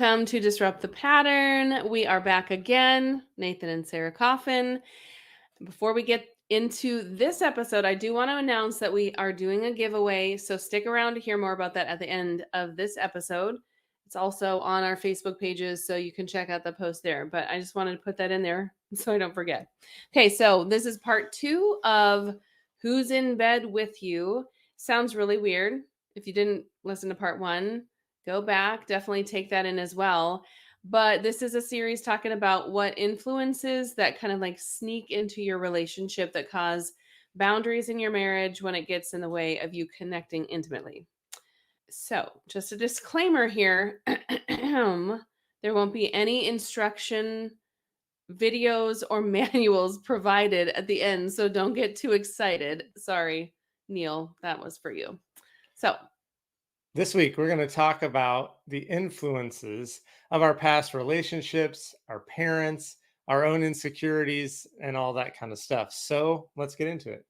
Welcome to Disrupt the Pattern. We are back again, Nathan and Sarah Coffin. Before we get into this episode, I do want to announce that we are doing a giveaway. So stick around to hear more about that at the end of this episode. It's also on our Facebook pages, so you can check out the post there. But I just wanted to put that in there so I don't forget. Okay, so this is part 2 of Who's in Bed with You. Sounds really weird. If you didn't listen to part 1, go back, definitely take that in as well. But this is a series talking about what influences that kind of like sneak into your relationship that cause boundaries in your marriage when it gets in the way of you connecting intimately. So, just a disclaimer here there won't be any instruction videos or manuals provided at the end, so don't get too excited. Sorry, Neil, that was for you. So, this week, we're going to talk about the influences of our past relationships, our parents, our own insecurities, and all that kind of stuff. So let's get into it.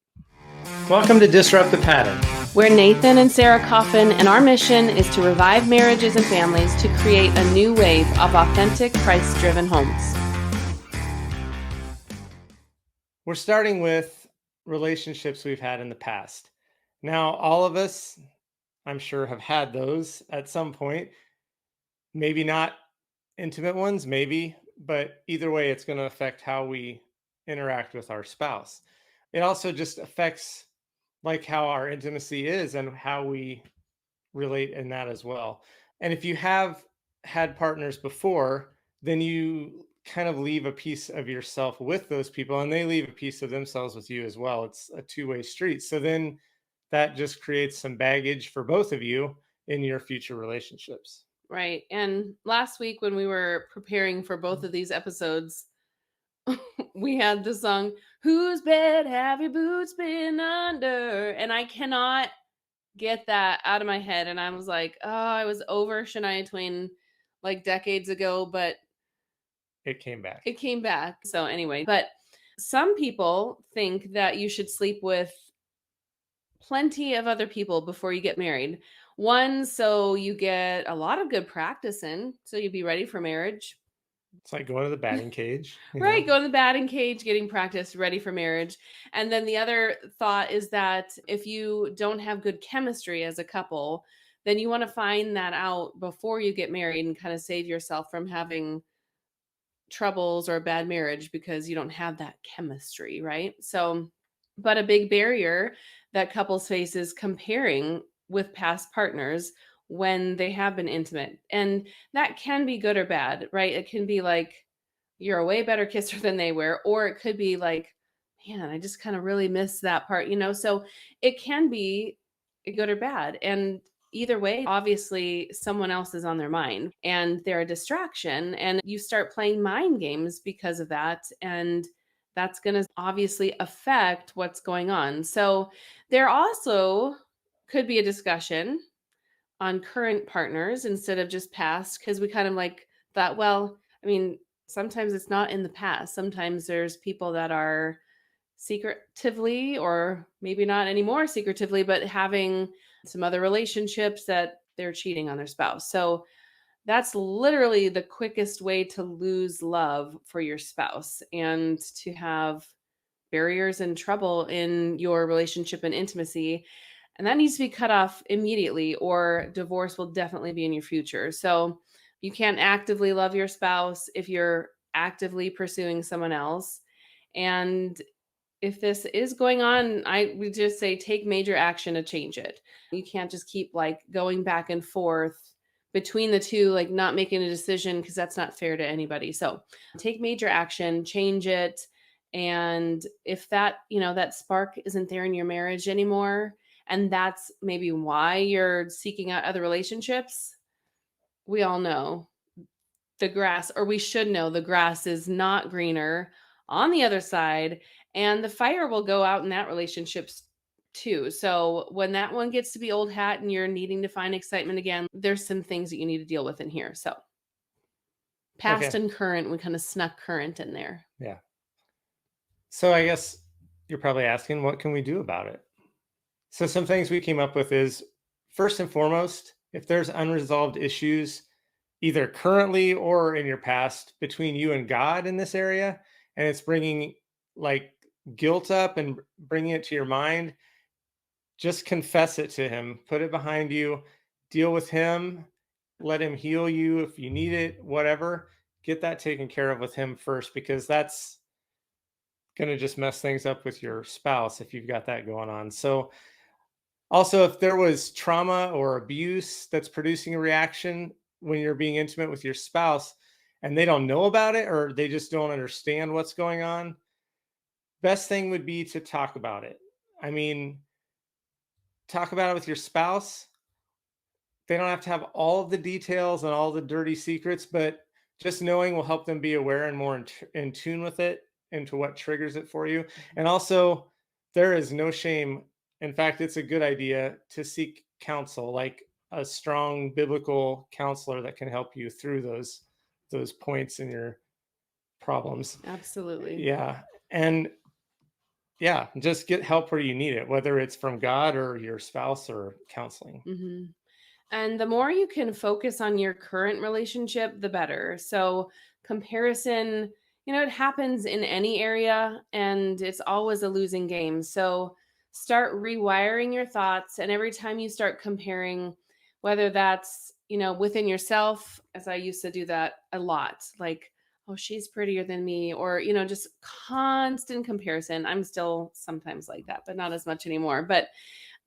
Welcome to Disrupt the Pattern. We're Nathan and Sarah Coffin, and our mission is to revive marriages and families to create a new wave of authentic, Christ-driven homes. We're starting with relationships we've had in the past. Now, all of us, I'm sure, have had those at some point. Maybe not intimate ones, maybe, but either way, it's going to affect how we interact with our spouse. It also just affects like how our intimacy is and how we relate in that as well. And if you have had partners before, then you kind of leave a piece of yourself with those people and they leave a piece of themselves with you as well. It's a two-way street. So then that just creates some baggage for both of you in your future relationships. Right. And last week when we were preparing for both of these episodes, we had the song, Whose Bed Have Your Boots Been Under? And I cannot get that out of my head. And I was like, oh, I was over Shania Twain like decades ago, but it came back. It came back. So anyway, but some people think that you should sleep with plenty of other people before you get married. One, so you get a lot of good practice in, so you'd be ready for marriage. It's like going to the batting cage. Right, go in the batting cage, getting practice, ready for marriage. And then the other thought is that if you don't have good chemistry as a couple, then you want to find that out before you get married and kind of save yourself from having troubles or a bad marriage because you don't have that chemistry, right? So, but a big barrier that couples face is comparing with past partners when they have been intimate. And that can be good or bad, right? It can be like, you're a way better kisser than they were, or it could be like, man, I just kind of really miss that part, you know? So it can be good or bad. And either way, obviously someone else is on their mind and they're a distraction, and you start playing mind games because of that. And that's going to obviously affect what's going on. So there also could be a discussion on current partners instead of just past, because we kind of like thought, well, I mean, sometimes it's not in the past. Sometimes there's people that are secretively, or maybe not anymore secretively, but having some other relationships that they're cheating on their spouse. So that's literally the quickest way to lose love for your spouse and to have barriers and trouble in your relationship and intimacy. And that needs to be cut off immediately, or divorce will definitely be in your future. So you can't actively love your spouse if you're actively pursuing someone else. And if this is going on, I would just say take major action to change it. You can't just keep like going back and forth between the two, like not making a decision, because that's not fair to anybody. So take major action, change it. And if that, that spark isn't there in your marriage anymore, and that's maybe why you're seeking out other relationships, we all know the grass, or we should know the grass is not greener on the other side, and the fire will go out in that relationship too. So when that one gets to be old hat and you're needing to find excitement again, there's some things that you need to deal with in here. So past and current, we kind of snuck current in there. Yeah. So I guess you're probably asking, what can we do about it? So some things we came up with is, first and foremost, if there's unresolved issues, either currently or in your past between you and God in this area, and it's bringing like guilt up and bringing it to your mind, just confess it to him, put it behind you, deal with him, let him heal you if you need it, whatever. Get that taken care of with him first, because that's going to just mess things up with your spouse if you've got that going on. So, also, if there was trauma or abuse that's producing a reaction when you're being intimate with your spouse and they don't know about it or they just don't understand what's going on, best thing would be to talk about it. I mean, talk about it with your spouse. They don't have to have all of the details and all the dirty secrets, but just knowing will help them be aware and more in tune with it, into what triggers it for you. Mhm. And also, there is no shame. In fact, it's a good idea to seek counsel, like a strong biblical counselor that can help you through those points in your problems. Absolutely. Yeah. And yeah, just get help where you need it, whether it's from God or your spouse or counseling. Hmm. And the more you can focus on your current relationship, the better. So, comparison, it happens in any area and it's always a losing game. So, start rewiring your thoughts. And every time you start comparing, whether that's, within yourself, as I used to do that a lot, like, oh, she's prettier than me, or, just constant comparison. I'm still sometimes like that, but not as much anymore. But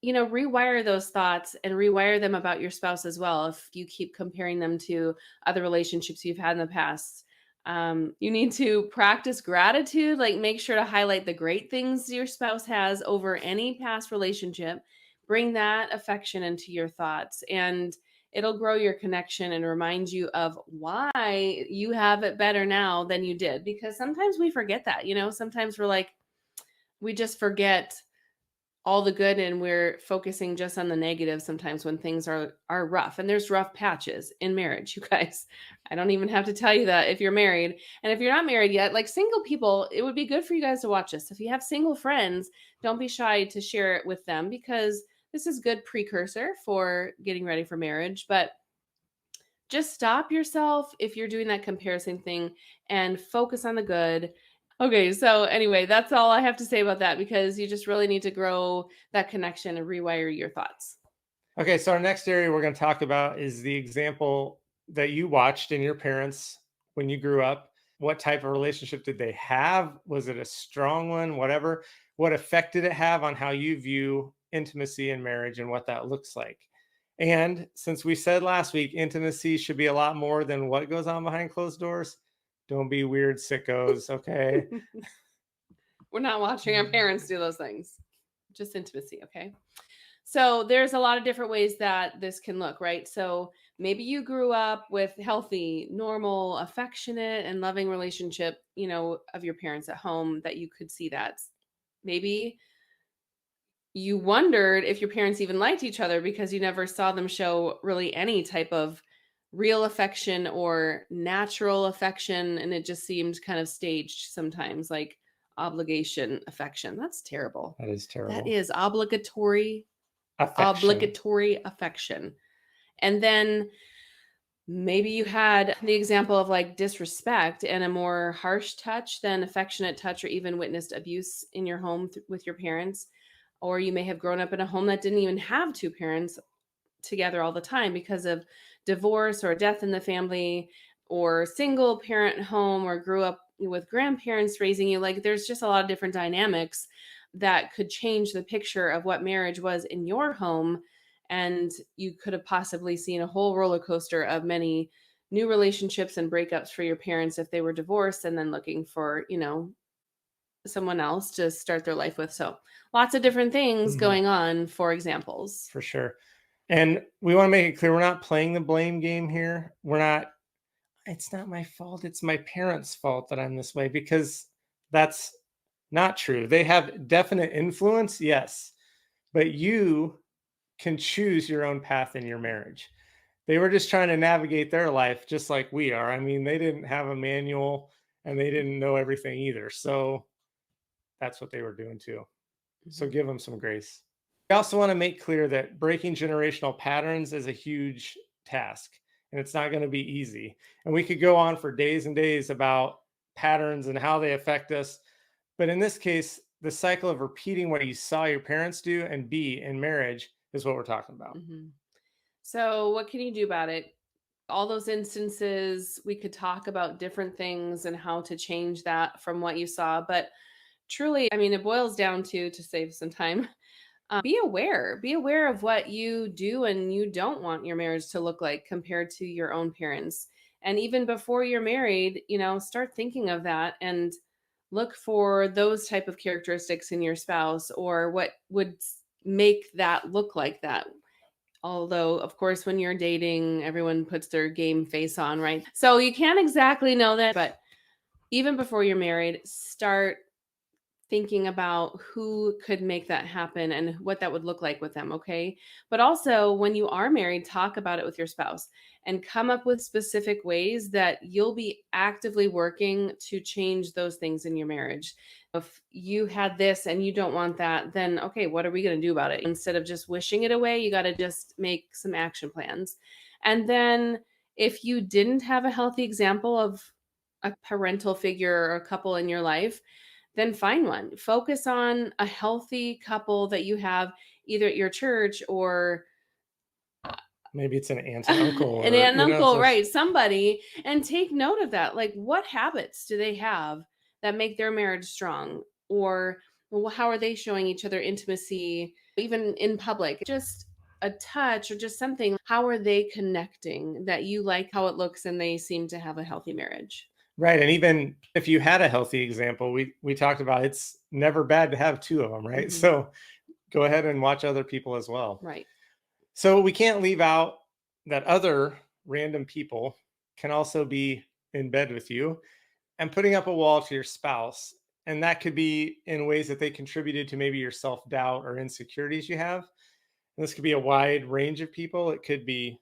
rewire those thoughts and rewire them about your spouse as well. If you keep comparing them to other relationships you've had in the past, you need to practice gratitude. Like, make sure to highlight the great things your spouse has over any past relationship. Bring that affection into your thoughts, and it'll grow your connection and remind you of why you have it better now than you did. Because sometimes we forget that, sometimes we just forget all the good and we're focusing just on the negative sometimes when things are rough, and there's rough patches in marriage, you guys. I don't even have to tell you that if you're married. And if you're not married yet, like single people, it would be good for you guys to watch this. If you have single friends, don't be shy to share it with them, because this is good precursor for getting ready for marriage. But just stop yourself if you're doing that comparison thing and focus on the good. Okay, so anyway, that's all I have to say about that, because you just really need to grow that connection and rewire your thoughts. Okay, so our next area we're going to talk about is the example that you watched in your parents when you grew up. What type of relationship did they have? Was it a strong one? Whatever. What effect did it have on how you view intimacy in marriage and what that looks like? And since we said last week, intimacy should be a lot more than what goes on behind closed doors. Don't be weird sickos, okay? We're not watching our parents do those things, just intimacy, okay? So there's a lot of different ways that this can look, right? So maybe you grew up with healthy, normal, affectionate, and loving relationship, of your parents at home, that you could see that. Maybe you wondered if your parents even liked each other because you never saw them show really any type of real affection or natural affection, and it just seemed kind of staged sometimes, like obligation affection. That's terrible. That is That terrible. is Affection. obligatory affection. And then maybe you had the example of like disrespect and a more harsh touch than affectionate touch, or even witnessed abuse in your home with your parents. Or you may have grown up in a home that didn't even have two parents together all the time because of divorce or death in the family, or single parent home, or grew up with grandparents raising you. Like, there's just a lot of different dynamics that could change the picture of what marriage was in your home. And you could have possibly seen a whole roller coaster of many new relationships and breakups for your parents if they were divorced and then looking for, someone else to start their life with. So lots of different things Mhm, going on for examples. for sure. And we want to make it clear we're not playing the blame game here. We're not, it's not my fault. It's my parents' fault that I'm this way, because that's not true. They have definite influence, yes, but you can choose your own path in your marriage. They were just trying to navigate their life just like we are. I mean, they didn't have a manual and they didn't know everything either. So that's what they were doing too. So Mhm. give them some grace. I also want to make clear that breaking generational patterns is a huge task. and it's not going to be easy. And we could go on for days and days about patterns and how they affect us. But in this case, the cycle of repeating what you saw your parents do and be in marriage is what we're talking about. Mhm. So, what can you do about it? All those instances, we could talk about different things and how to change that from what you saw. But truly, I mean, it boils down to save some time, be aware of what you do and you don't want your marriage to look like compared to your own parents. And even before you're married, start thinking of that and look for those type of characteristics in your spouse, or what would make that look like that. Although, of course, when you're dating, everyone puts their game face on, right? So you can't exactly know that, but even before you're married, start thinking about who could make that happen and what that would look like with them, okay? But also, when you are married, talk about it with your spouse and come up with specific ways that you'll be actively working to change those things in your marriage. If you had this and you don't want that, then okay, what are we going to do about it? Instead of just wishing it away, you got to just make some action plans. And then if you didn't have a healthy example of a parental figure or a couple in your life, then find one. Focus on a healthy couple that you have either at your church or Maybe it's an aunt and uncle, an or aunt and uncle, so right? Somebody, and take note of that. Like, what habits do they have that make their marriage strong? Or well, how are they showing each other intimacy, even in public? Just a touch or just something. How are they connecting that you like how it looks and they seem to have a healthy marriage? right. And even if you had a healthy example, we talked about it's never bad to have two of them, right? Hmm. So go ahead and watch other people as well. Right. So we can't leave out that other random people can also be in bed with you and putting up a wall to your spouse. And that could be in ways that they contributed to maybe your self doubt or insecurities you have. And this could be a wide range of people. It could be,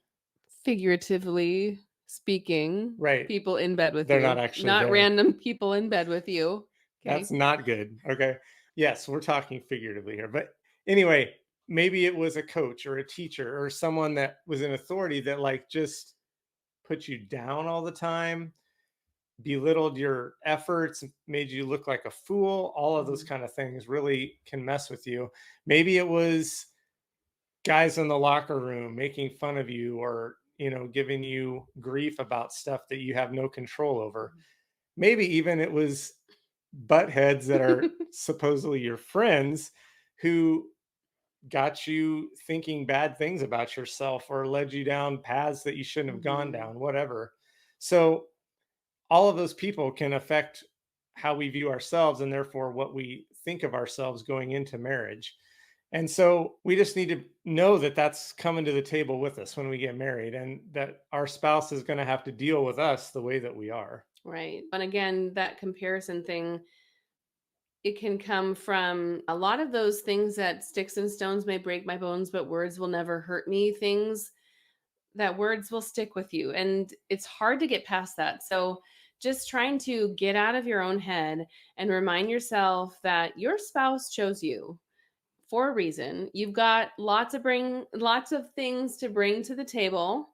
Figuratively speaking, right, people in bed with they're not you, actually not there. random people in bed with you. That's Okay. not good. Okay. Yes, we're talking figuratively here. But anyway, maybe it was a coach or a teacher or someone that was in authority that like just put you down all the time, belittled your efforts, made you look like a fool. All of those Mhm. kind of things really can mess with you. Maybe it was guys in the locker room making fun of you, or giving you grief about stuff that you have no control over. Maybe even it was butt heads that are supposedly your friends who got you thinking bad things about yourself or led you down paths that you shouldn't have gone Mhm. down, whatever. So all of those people can affect how we view ourselves and therefore what we think of ourselves going into marriage. And so we just need to know that that's coming to the table with us when we get married, and that our spouse is going to have to deal with us the way that we are. Right. And again, that comparison thing, it can come from a lot of those things that sticks and stones may break my bones, but words will never hurt me things, that words will stick with you. And it's hard to get past that. So just trying to get out of your own head and remind yourself that your spouse chose you for a reason. You've got lots of things to bring to the table,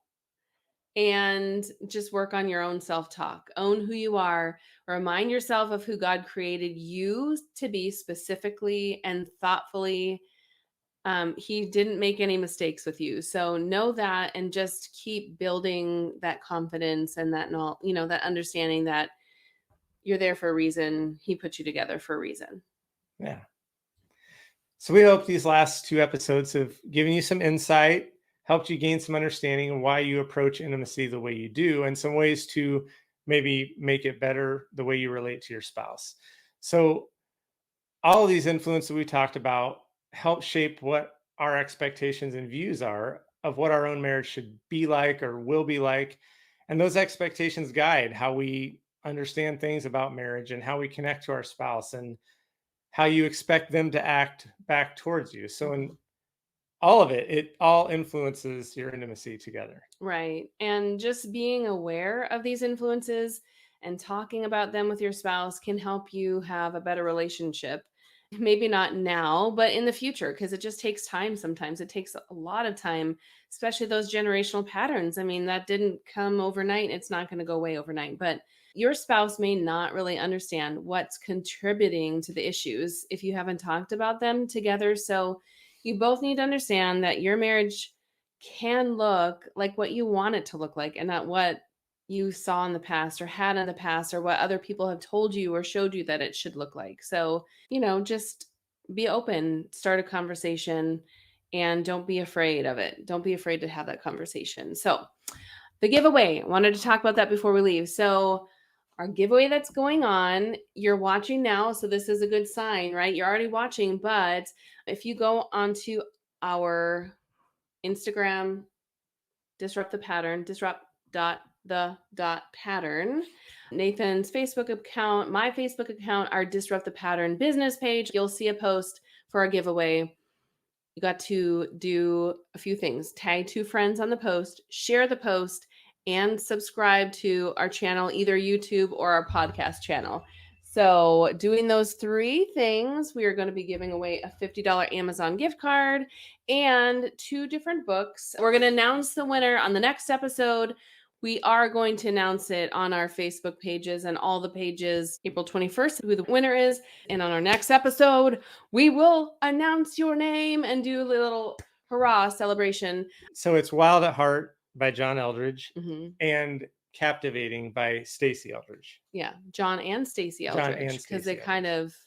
and just work on your own self-talk. Own who you are. Remind yourself of who God created you to be specifically and thoughtfully. He didn't make any mistakes with you. So know that and just keep building that confidence and that that understanding that you're there for a reason. He put you together for a reason. Yeah. So we hope these last two episodes have given you some insight, helped you gain some understanding of why you approach intimacy the way you do, and some ways to maybe make it better the way you relate to your spouse. So all of these influences we talked about help shape what our expectations and views are of what our own marriage should be like or will be like. And those expectations guide how we understand things about marriage and how we connect to our spouse and how you expect them to act back towards you. So, in Mhm. all of it, it all influences your intimacy together. Right. And just being aware of these influences and talking about them with your spouse can help you have a better relationship. Maybe not now, but in the future, because it just takes time sometimes. It takes a lot of time, especially those generational patterns. I mean, that didn't come overnight. It's not going to go away overnight, but your spouse may not really understand what's contributing to the issues if you haven't talked about them together. So you both need to understand that your marriage can look like what you want it to look like and not what you saw in the past or had in the past or what other people have told you or showed you that it should look like. So, just be open, start a conversation, and don't be afraid of it. Don't be afraid to have that conversation. So, the giveaway, I wanted to talk about that before we leave. So, our giveaway that's going on, you're watching now. So, this is a good sign, right? You're already watching, but if you go onto our Instagram, disrupt the pattern, disrupt dot the dot pattern, Nathan's Facebook account, my Facebook account, our disrupt the pattern business page, you'll see a post for our giveaway. You got to do a few things: tag 2 friends on the post, share the post, and subscribe to our channel, either YouTube or our podcast channel. So, doing those 3 things, we are going to be giving away a $50 Amazon gift card and 2 different books. We're going to announce the winner on the next episode. We are going to announce it on our Facebook pages and all the pages April 21st, who the winner is. And on our next episode, we will announce your name and do a little hurrah celebration. So it's Wild at Heart by John Eldridge Mhm. and Captivating by Stacey Eldridge. Yeah, John and Stacey John Eldridge, and because they Stacey kind Eldridge. of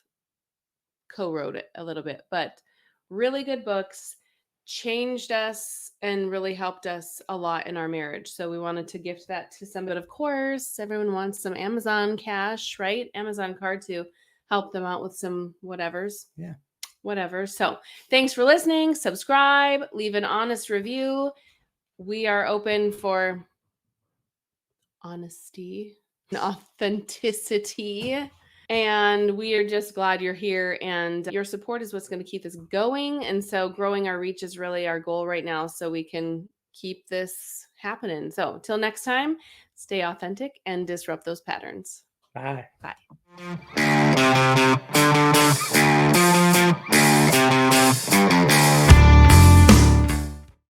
co-wrote it a little bit, but really good books, changed us and really helped us a lot in our marriage. So we wanted to gift that to somebody. But of course, everyone wants some Amazon cash, right? Amazon card to help them out with some whatevers. Yeah. Whatever. So thanks for listening. Subscribe, leave an honest review. We are open for honesty and authenticity. And we are just glad you're here, and your support is what's going to keep us going. And so growing our reach is really our goal right now, so we can keep this happening. So till next time, stay authentic and disrupt those patterns. Bye. Bye.